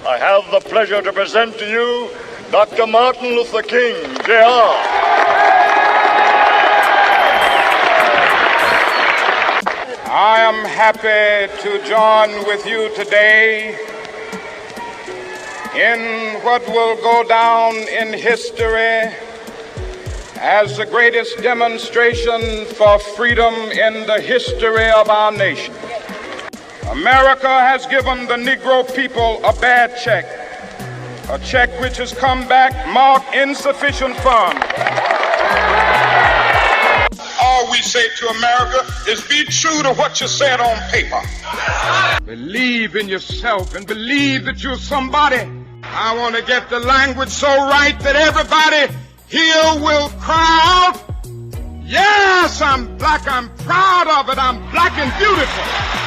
I have the pleasure to present to you Dr. Martin Luther King, Jr. I am happy to join with you today in what will go down in history as the greatest demonstration for freedom in the history of our nation. America has given the Negro people a bad check, a check which has come back marked insufficient funds. All we say to America is be true to what you said on paper. Believe in yourself and believe that you're somebody. I want to get the language so right that everybody here will cry out, yes, I'm black, I'm proud of it, I'm black and beautiful.